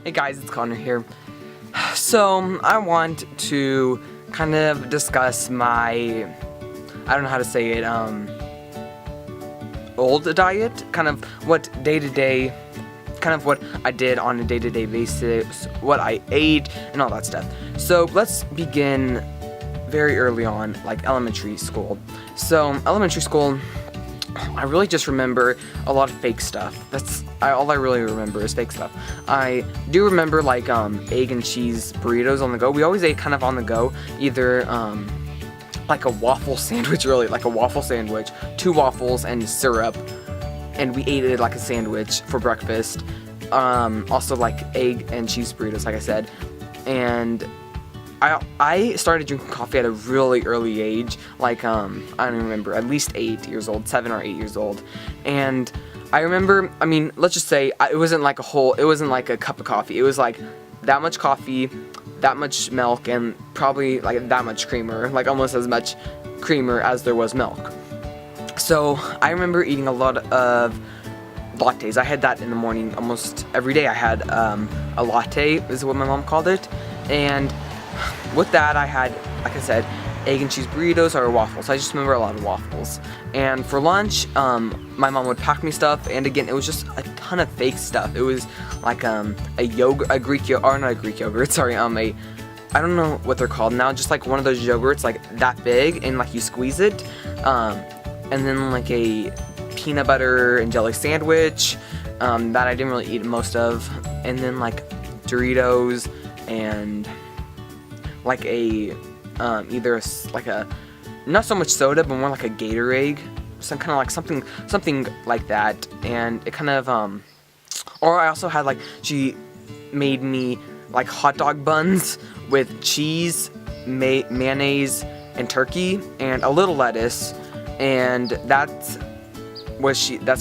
Hey guys, it's Connor here. So, I want to kind of discuss my, I don't know how to say it, old diet, kind of what day-to-day, kind of what I did on a day-to-day basis, what I ate, and all that stuff. So, let's begin very early on, like elementary school. So, elementary school, I really just remember a lot of fake stuff. All I really remember is fake stuff. I do remember like egg and cheese burritos on the go. We always ate kind of on the go, either like a waffle sandwich, really, like a waffle sandwich, 2 waffles and syrup, and we ate it like a sandwich for breakfast. Also like egg and cheese burritos, like I said, and I started drinking coffee at a really early age, like, I don't remember, at least 8 years old, 7 or 8 years old, and I remember, I mean, let's just say, it wasn't like a cup of coffee, it was like that much coffee, that much milk, and probably like that much creamer, like almost as much creamer as there was milk. So, I remember eating a lot of lattes. I had that in the morning almost every day. I had a latte, is what my mom called it, and with that, I had, like I said, egg and cheese burritos or waffles. I just remember a lot of waffles. And for lunch, my mom would pack me stuff, and again, it was just a ton of fake stuff. It was like I don't know what they're called now, just like one of those yogurts like that big, and like you squeeze it, and then like a peanut butter and jelly sandwich that I didn't really eat most of, and then like Doritos and like a like a not so much soda but more like a Gatorade, some kind of like something like that. And it kind of or I also had like, she made me like hot dog buns with cheese, mayonnaise and turkey and a little lettuce, and that's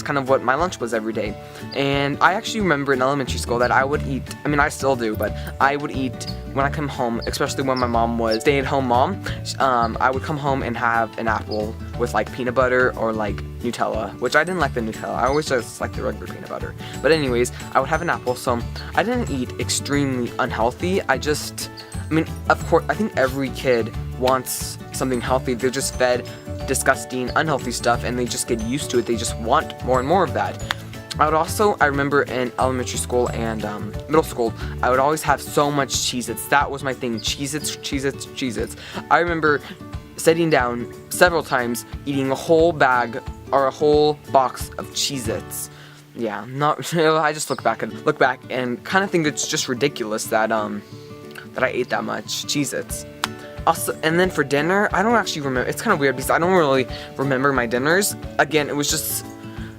kind of what my lunch was every day. And I actually remember in elementary school that I would eat, I mean I still do, but I would eat when I come home, especially when my mom was stay-at-home mom, I would come home and have an apple with like peanut butter or like Nutella, which I didn't like the Nutella, I always just like the regular peanut butter. But anyways, I would have an apple, so I didn't eat extremely unhealthy. I mean, of course, I think every kid wants something healthy. They're just fed disgusting, unhealthy stuff, and they just get used to it. They just want more and more of that. I remember in elementary school and middle school, I would always have so much Cheez-Its. That was my thing, Cheez-Its, Cheez-Its, Cheez-Its. I remember sitting down several times, eating a whole bag or a whole box of Cheez-Its. Yeah, I just look back and kind of think it's just ridiculous that I ate that much Cheez-Its. Also, and then for dinner, I don't actually remember. It's kind of weird because I don't really remember my dinners. Again, it was just,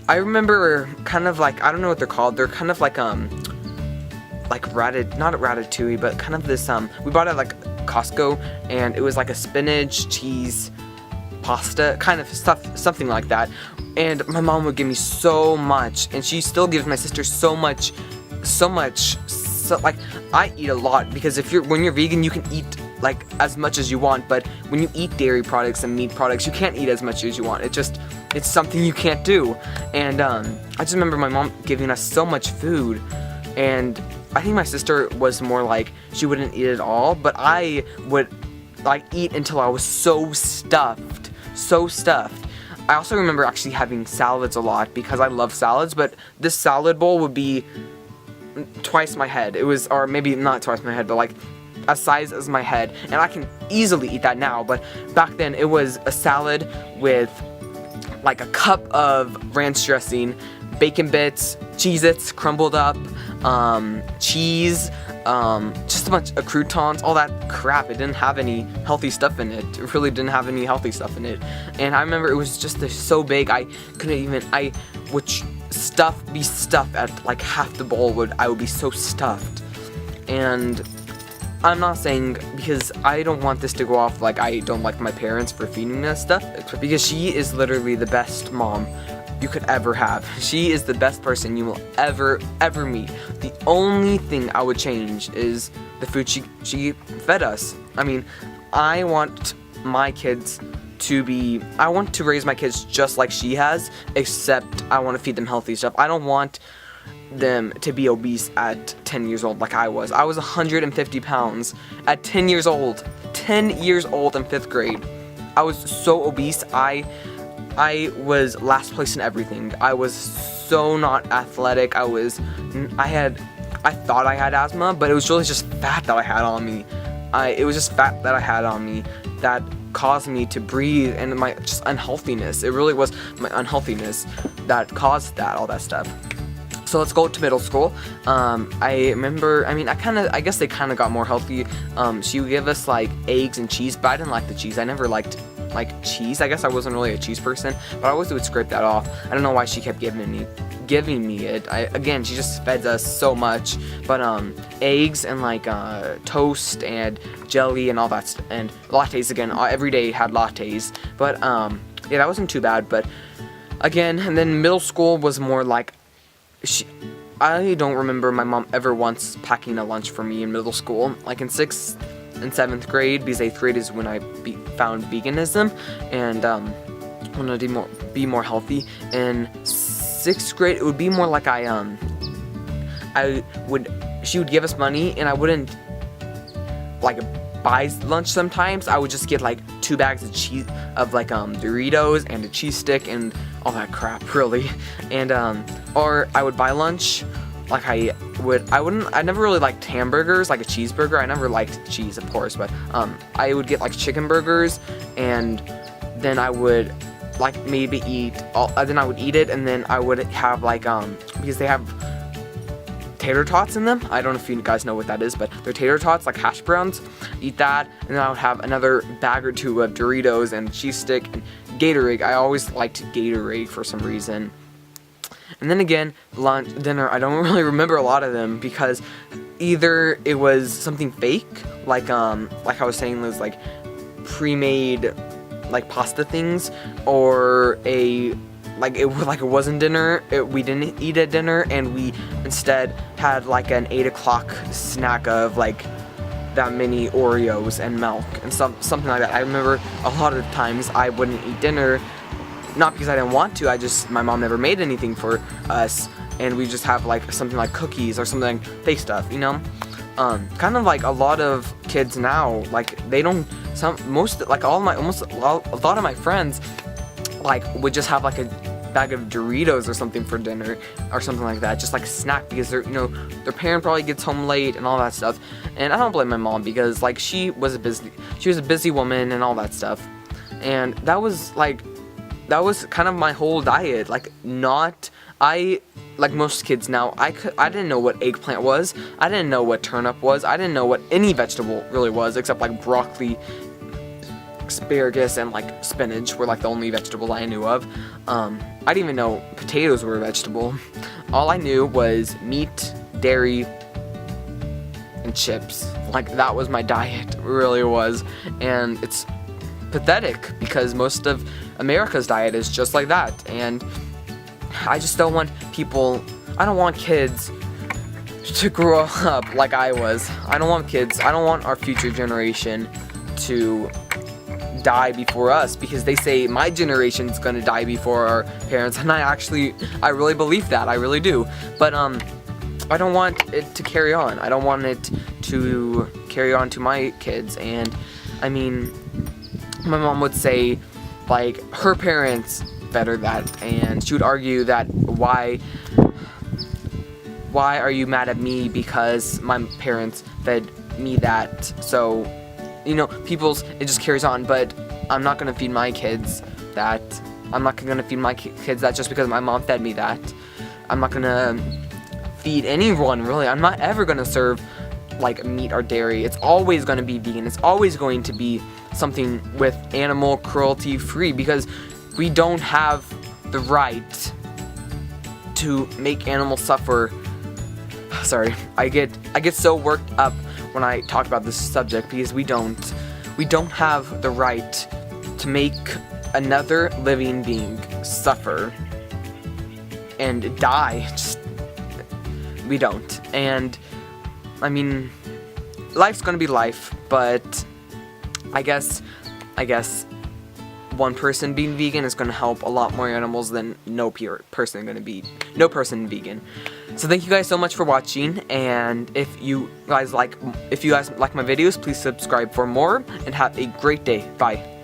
I remember kind of like, I don't know what they're called. They're kind of like not ratatouille, but kind of this, we bought it at like Costco, and it was like a spinach, cheese, pasta, kind of stuff, something like that. And my mom would give me so much, and she still gives my sister so much, like, I eat a lot, because when you're vegan, you can eat like as much as you want, but when you eat dairy products and meat products, you can't eat as much as you want. It's something you can't do. And I just remember my mom giving us so much food, and I think my sister was more like, she wouldn't eat it all, but I would like eat until I was so stuffed. I also remember actually having salads a lot because I love salads, but this salad bowl would be twice my head. It was, or maybe not twice my head, but like a size as my head, and I can easily eat that now, but back then it was a salad with like a cup of ranch dressing, bacon bits, Cheez-Its crumbled up, cheese, just a bunch of croutons, all that crap. It didn't have any healthy stuff in it. It really didn't have any healthy stuff in it. And I remember it was just so big, I would be stuffed at like half the bowl. I would be so stuffed. And I'm not saying, because I don't want this to go off like I don't like my parents for feeding me that stuff, because she is literally the best mom you could ever have. She is the best person you will ever meet. The only thing I would change is the food she fed us. I mean, I want to raise my kids just like she has, except I want to feed them healthy stuff. I don't want them to be obese at 10 years old like I was. I was 150 pounds at 10 years old. 10 years old in 5th grade. I was so obese. I was last place in everything. I was so not athletic. I thought I had asthma, but it was really just fat that I had on me. It was just fat that I had on me that caused me to breathe, and my just unhealthiness. It really was my unhealthiness that caused all that stuff. So let's go to middle school. I remember, I guess they kind of got more healthy. She would give us like eggs and cheese, but I didn't like the cheese. I never liked like cheese. I guess I wasn't really a cheese person, but I always would scrape that off. I don't know why she kept giving me it. Again, she just fed us so much. But eggs and like toast and jelly and all that and lattes again. Every day had lattes. But yeah, that wasn't too bad. But again, and then middle school was more like I don't remember my mom ever once packing a lunch for me in middle school. Like in 6th and 7th grade, because 8th grade is when I found veganism and wanted to be more healthy. In 6th grade, it would be more like she would give us money, and I wouldn't like buy lunch sometimes. I would just get like 2 bags of cheese, of like Doritos and a cheese stick and all that crap, really. And or I would buy lunch. Like I never really liked hamburgers, like a cheeseburger. I never liked cheese, of course, but I would get like chicken burgers, and then I would like maybe then I would eat it, and then I would have like because they have tater tots in them. I don't know if you guys know what that is, but they're tater tots, like hash browns. Eat that, and then I would have another bag or 2 of Doritos and cheese stick and Gatorade. I always liked Gatorade for some reason. And then again, lunch, dinner, I don't really remember a lot of them because either it was something fake, like I was saying, was like pre-made like pasta things, or it wasn't dinner. We didn't eat at dinner, and we instead had like an 8 o'clock snack of like that many Oreos and milk and something like that. I remember a lot of times I wouldn't eat dinner. Not because I didn't want to, my mom never made anything for us, and we just have like something like cookies or something, fake stuff, you know? Kind of like a lot of kids now, like they don't, a lot of my friends, like would just have like a bag of Doritos or something for dinner or something like that, just like a snack, because their parent probably gets home late and all that stuff. And I don't blame my mom, because like she was a busy woman and all that stuff. And that was kind of my whole diet. Like most kids now, I didn't know what eggplant was. I didn't know what turnip was. I didn't know what any vegetable really was, except like broccoli, asparagus, and like spinach were like the only vegetables I knew of. I didn't even know potatoes were a vegetable. All I knew was meat, dairy, and chips. Like that was my diet, it really was. And it's pathetic because most of America's diet is just like that. And I just don't want kids to grow up like I was. I don't want our future generation to die before us, because they say my generation's gonna die before our parents, and I really believe that. I really do. But I don't want it to carry on. I don't want it to carry on to my kids. And I mean, my mom would say like her parents better that, and she would argue that why are you mad at me because my parents fed me that? So it just carries on. But I'm not gonna feed my kids that. I'm not gonna feed my kids that just because my mom fed me that. I'm not gonna feed anyone, really. I'm not ever gonna serve like meat or dairy. It's always gonna be vegan. It's always going to be something with animal cruelty free, because we don't have the right to make animals suffer. Sorry, I get so worked up when I talk about this subject, because we don't have the right to make another living being suffer and die. We don't. And I mean, life's gonna be life, but I guess one person being vegan is gonna help a lot more animals than no person vegan. So thank you guys so much for watching, and if you guys like my videos, please subscribe for more, and have a great day. Bye.